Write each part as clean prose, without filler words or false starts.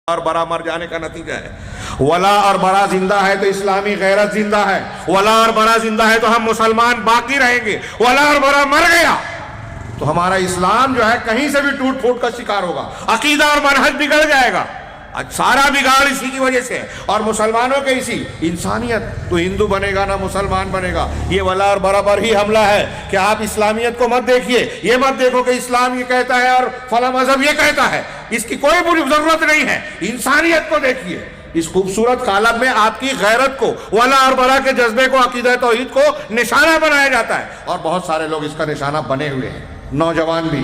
اور برا مر جانے کا نتیجہ ہے. ولا اور برا زندہ ہے تو اسلامی غیرت زندہ ہے. ولا اور برا زندہ ہے تو ہم مسلمان باقی رہیں گے. ولا اور برا مر گیا تو ہمارا اسلام جو ہے کہیں سے بھی ٹوٹ پھوٹ کا شکار ہوگا. عقیدہ اور منہج بگڑ جائے گا. سارا بگاڑ اسی کی وجہ سے. اور مسلمانوں کے اسی انسانیت تو ہندو بنے گا نہ مسلمان بنے گا. یہ ولا اور برا پر ہی حملہ ہے کہ آپ اسلامیت کو مت دیکھیے. یہ مت دیکھو کہ اسلام یہ کہتا ہے اور فلاں مذہب یہ کہتا ہے. اس کی کوئی بری ضرورت نہیں ہے. انسانیت کو دیکھیے. اس خوبصورت کالم میں آپ کی غیرت کو، ولا اور برا کے جذبے کو، عقیدہ توحید کو نشانہ بنایا جاتا ہے. اور بہت سارے لوگ اس کا نشانہ بنے ہوئے ہیں. نوجوان بھی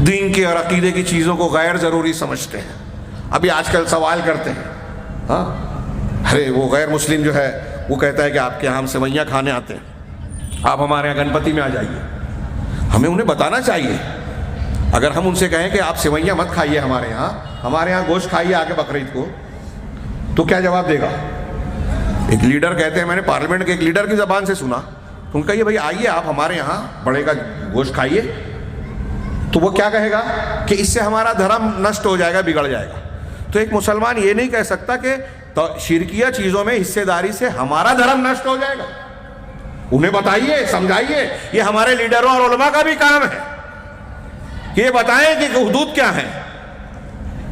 دین کے اور عقیدے کی چیزوں کو غیر ضروری سمجھتے ہیں. ابھی آج کل سوال کرتے ہیں، ہاں ارے وہ غیر مسلم جو ہے وہ کہتا ہے کہ آپ کے یہاں ہم سوئیاں کھانے آتے ہیں، آپ ہمارے یہاں گنپتی میں آ جائیے. ہمیں انہیں بتانا چاہیے. اگر ہم ان سے کہیں کہ آپ سوئیاں مت کھائیے ہمارے یہاں گوشت کھائیے آ کے بقرعید کو، تو کیا جواب دے گا؟ ایک لیڈر کہتے ہیں، میں نے پارلیمنٹ کے ایک لیڈر کی زبان سے سنا، تو ان کا یہ بھائی آئیے آپ ہمارے یہاں بڑے کا گوشت کھائیے. تو وہ کیا کہے گا کہ اس سے ہمارا دھرم نشٹ ہو جائے گا، بگڑ جائے گا. تو ایک مسلمان یہ نہیں کہہ سکتا کہ شرکیہ چیزوں میں حصے داری سے ہمارا دھرم نشٹ ہو جائے گا. انہیں بتائیے، سمجھائیے. یہ ہمارے لیڈروں اور علماء کا بھی کام ہے کہ یہ بتائیں کہ حدود کیا ہیں.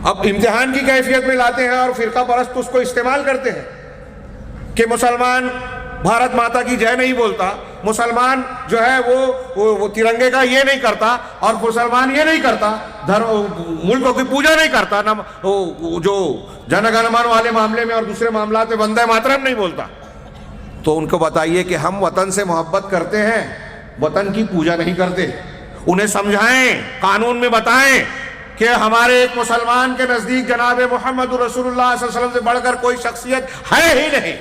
اب امتحان کی کیفیت میں لاتے ہیں اور فرقہ پرست اس کو استعمال کرتے ہیں کہ مسلمان بھارت ماتا کی جے نہیں بولتا، مسلمان جو ہے وہ ترنگے کا یہ نہیں کرتا، اور مسلمان یہ نہیں کرتا، ملکوں کی پوجا نہیں کرتا، نہ جو جن گن من والے معاملے میں اور دوسرے معاملات میں وندے ماترم نہیں بولتا. تو ان کو بتائیے کہ ہم وطن سے محبت کرتے ہیں، وطن کی پوجا نہیں کرتے. انہیں سمجھائیں، قانون میں بتائیں کہ ہمارے ایک مسلمان کے نزدیک جناب محمد رسول اللہ صلی اللہ علیہ وسلم سے بڑھ کر کوئی شخصیت ہے ہی نہیں.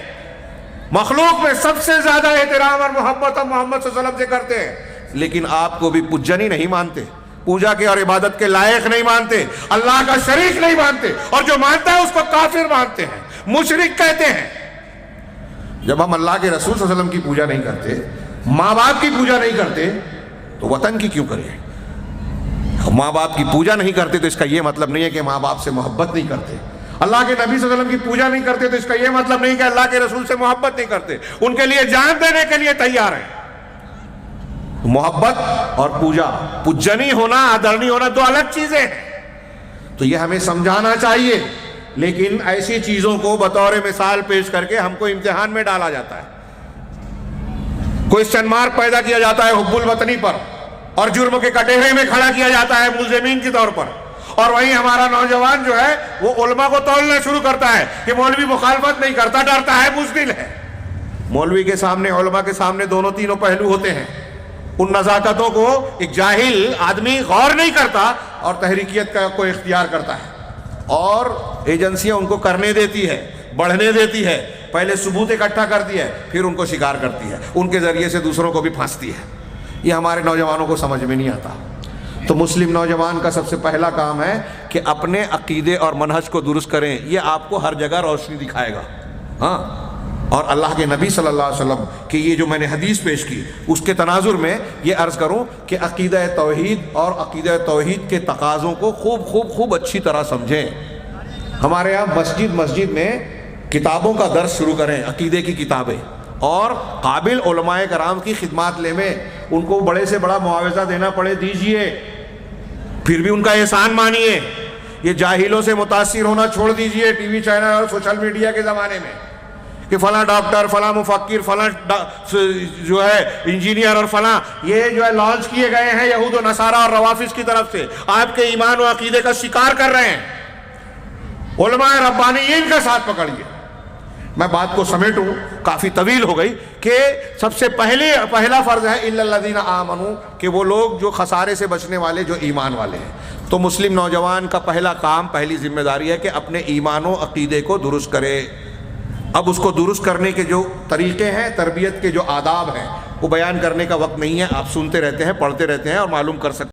مخلوق میں سب سے زیادہ احترام اور محبت ہم محمد صلی اللہ علیہ وسلم سے کرتے ہیں، لیکن آپ کو بھی پجنی نہیں مانتے، پوجا کے اور عبادت کے لائق نہیں مانتے، اللہ کا شریک نہیں مانتے، اور جو مانتا ہے اس کو کافر مانتے ہیں، مشرک کہتے ہیں. جب ہم اللہ کے رسول صلی اللہ علیہ وسلم کی پوجا نہیں کرتے، ماں باپ کی پوجا نہیں کرتے، تو وطن کی کیوں کریں؟ ماں باپ کی پوجا نہیں کرتے تو اس کا یہ مطلب نہیں ہے کہ ماں باپ سے محبت نہیں کرتے. اللہ کے نبی صلی اللہ علیہ وسلم کی پوجا نہیں کرتے تو اس کا یہ مطلب نہیں کہ اللہ کے رسول سے محبت نہیں کرتے. ان کے لیے جان دینے کے لیے تیار ہیں. محبت اور پوجا، پجنی ہونا، آدرنی ہونا دو الگ چیزیں ہیں. تو یہ ہمیں سمجھانا چاہیے. لیکن ایسی چیزوں کو بطور مثال پیش کر کے ہم کو امتحان میں ڈالا جاتا ہے. کوئسچن مارک پیدا کیا جاتا ہے حب الوطنی پر، اور جرم کے کٹہرے میں کھڑا کیا جاتا ہے ملزمین کے طور پر. اور وہیں ہمارا نوجوان جو ہے وہ علماء کو تولنا شروع کرتا ہے کہ مولوی مخالفت نہیں کرتا، ڈرتا ہے، بزدل ہے. مولوی کے سامنے، علماء کے سامنے دونوں تینوں پہلو ہوتے ہیں. ان نزاکتوں کو ایک جاہل آدمی غور نہیں کرتا اور تحریکیت کو اختیار کرتا ہے، اور ایجنسیاں ان کو کرنے دیتی ہے، بڑھنے دیتی ہے. پہلے ثبوت اکٹھا کرتی ہے، پھر ان کو شکار کرتی ہے، ان کے ذریعے سے دوسروں کو بھی پھانستی ہے. یہ ہمارے نوجوانوں کو سمجھ میں نہیں آتا. تو مسلم نوجوان کا سب سے پہلا کام ہے کہ اپنے عقیدے اور منہج کو درست کریں. یہ آپ کو ہر جگہ روشنی دکھائے گا. ہاں، اور اللہ کے نبی صلی اللہ علیہ وسلم کی یہ جو میں نے حدیث پیش کی، اس کے تناظر میں یہ عرض کروں کہ عقیدہ توحید اور عقیدہ توحید کے تقاضوں کو خوب اچھی طرح سمجھیں. ہمارے یہاں مسجد میں کتابوں کا درس شروع کریں، عقیدے کی کتابیں، اور قابل علماء کرام کی خدمات لے میں. ان کو بڑے سے بڑا معاوضہ دینا پڑے دیجئے، پھر بھی ان کا احسان مانیے. یہ جاہلوں سے متاثر ہونا چھوڑ دیجئے ٹی وی چینل اور سوشل میڈیا کے زمانے میں کہ فلاں ڈاکٹر، فلاں مفکر، فلاں جو ہے انجینئر اور فلاں یہ جو ہے لانچ کیے گئے ہیں یہود و نصارہ اور روافظ کی طرف سے، آپ کے ایمان و عقیدے کا شکار کر رہے ہیں. علماء ربانیین کا ساتھ پکڑیے. میں بات کو سمیٹوں، کافی طویل ہو گئی، کہ سب سے پہلا فرض ہے الا الذین آمنوا، کہ وہ لوگ جو خسارے سے بچنے والے، جو ایمان والے ہیں. تو مسلم نوجوان کا پہلا کام، پہلی ذمہ داری ہے کہ اپنے ایمان و عقیدے کو درست کرے. اب اس کو درست کرنے کے جو طریقے ہیں، تربیت کے جو آداب ہیں، وہ بیان کرنے کا وقت نہیں ہے. آپ سنتے رہتے ہیں، پڑھتے رہتے ہیں اور معلوم کر سکتے ہیں.